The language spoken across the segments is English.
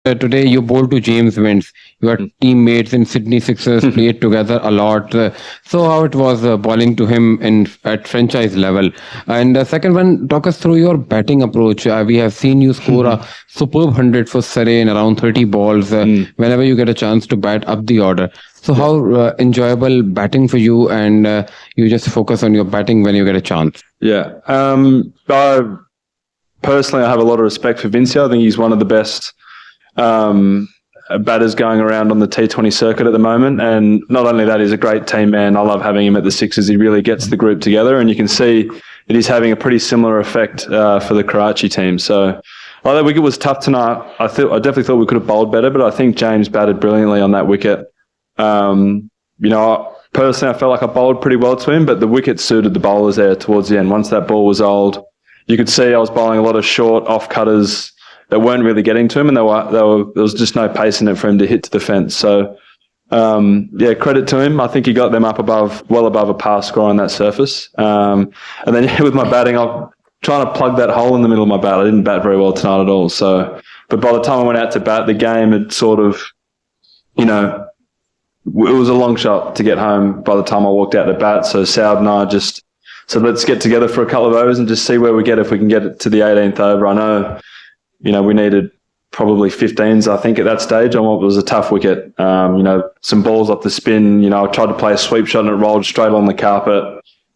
Today you bowled to James Vince. Your teammates in Sydney Sixers played together a lot. So how it was bowling to him in at franchise level? And second one, talk us through your batting approach. We have seen you score a superb 100 for Surrey in around 30 balls whenever you get a chance to bat up the order. So Yeah. how enjoyable batting for you, and you just focus on your batting when you get a chance. Yeah. Personally, I have a lot of respect for Vince. I think he's one of the best batters going around on the T20 circuit at the moment. And not only that, he's a great team man. I love having him at the Sixers. He really gets the group together, and you can see that he's having a pretty similar effect for the Karachi team. So, although that wicket was tough tonight, I definitely thought we could have bowled better, but I think James batted brilliantly on that wicket. Personally, I felt like I bowled pretty well to him, but the wicket suited the bowlers there towards the end. Once that ball was old, you could see I was bowling a lot of short off-cutters that weren't really getting to him, and there was just no pace in it for him to hit to the fence. So, credit to him. I think he got them up well above a par score on that surface. And then with my batting, I'm trying to plug that hole in the middle of my bat. I didn't bat very well tonight at all. So, but by the time I went out to bat, the game had sort of, it was a long shot to get home by the time I walked out to bat. So Saud and I just said, let's get together for a couple of overs and just see where we get if we can get it to the 18th over. I know, we needed probably 15s, I think, at that stage on what was a tough wicket. Some balls off the spin. I tried to play a sweep shot and it rolled straight on the carpet.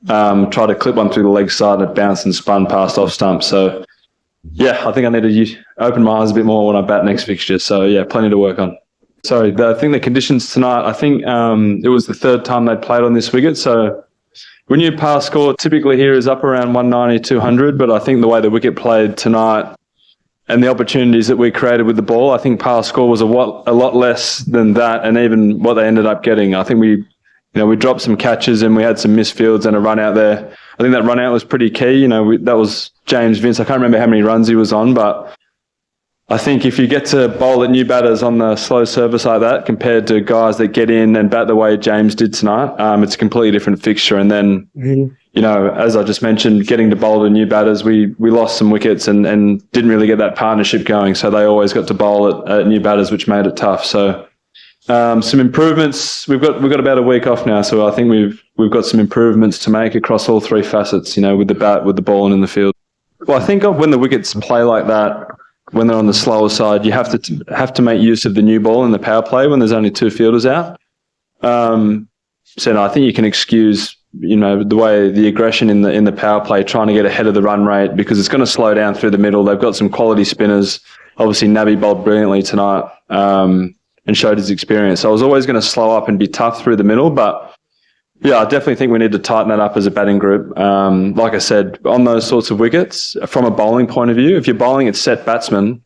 Tried to clip one through the leg side and it bounced and spun past off stump. So, I think I need to open my eyes a bit more when I bat next fixture. So, plenty to work on. Sorry, I think the conditions tonight, I think it was the third time they'd played on this wicket. So when you par score typically here is up around 190, 200, but I think the way the wicket played tonight and the opportunities that we created with the ball, I think par score was a lot less than that, and even what they ended up getting. I think we dropped some catches and we had some missed fields and a run out there. I think that run out was pretty key. That was James Vince. I can't remember how many runs he was on, but I think if you get to bowl at new batters on the slow surface like that compared to guys that get in and bat the way James did tonight, it's a completely different fixture. And then, as I just mentioned, getting to bowl to new batters, we lost some wickets and didn't really get that partnership going. So they always got to bowl at new batters, which made it tough. So some improvements. We've got about a week off now, so I think we've got some improvements to make across all three facets. With the bat, with the ball, and in the field. Well, I think when the wickets play like that, when they're on the slower side, you have to make use of the new ball in the power play when there's only two fielders out. I think you can excuse the way the aggression in the power play, trying to get ahead of the run rate, because it's going to slow down through the middle. They've got some quality spinners. Obviously, Nabi bowled brilliantly tonight and showed his experience. So I was always going to slow up and be tough through the middle, but I definitely think we need to tighten that up as a batting group. Like I said, on those sorts of wickets, from a bowling point of view, if you're bowling at set batsmen,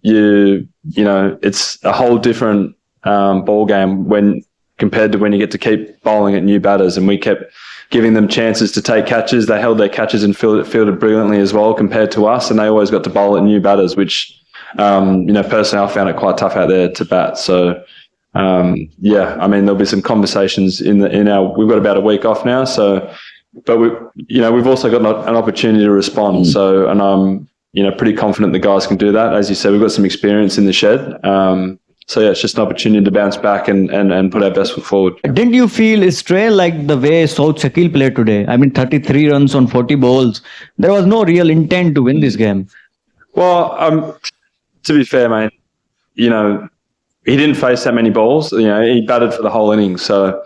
it's a whole different ball game compared to when you get to keep bowling at new batters. And we kept giving them chances to take catches. They held their catches and fielded brilliantly as well compared to us, and they always got to bowl at new batters, which personally I found it quite tough out there to bat. So. There'll be some conversations we've got about a week off now. So, but we've also got an opportunity to respond. So, and I'm, pretty confident the guys can do that. As you said, we've got some experience in the shed. It's just an opportunity to bounce back and put our best foot forward. Didn't you feel strained like the way South Shakil played today? 33 runs on 40 balls. There was no real intent to win this game. Well, to be fair, mate, he didn't face that many balls. He batted for the whole innings. So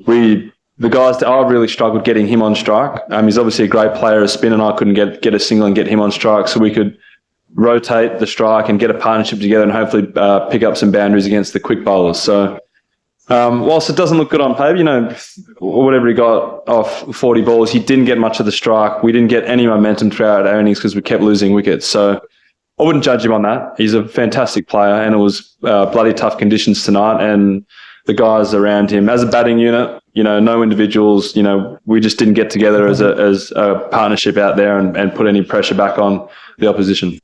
the guys, I really struggled getting him on strike. He's obviously a great player, a spin, and I couldn't get a single and get him on strike. So we could rotate the strike and get a partnership together and hopefully pick up some boundaries against the quick bowlers. So whilst it doesn't look good on paper, whatever he got off 40 balls, he didn't get much of the strike. We didn't get any momentum throughout our innings because we kept losing wickets. So I wouldn't judge him on that. He's a fantastic player, and it was bloody tough conditions tonight. And the guys around him, as a batting unit, no individuals. We just didn't get together as a partnership out there and put any pressure back on the opposition.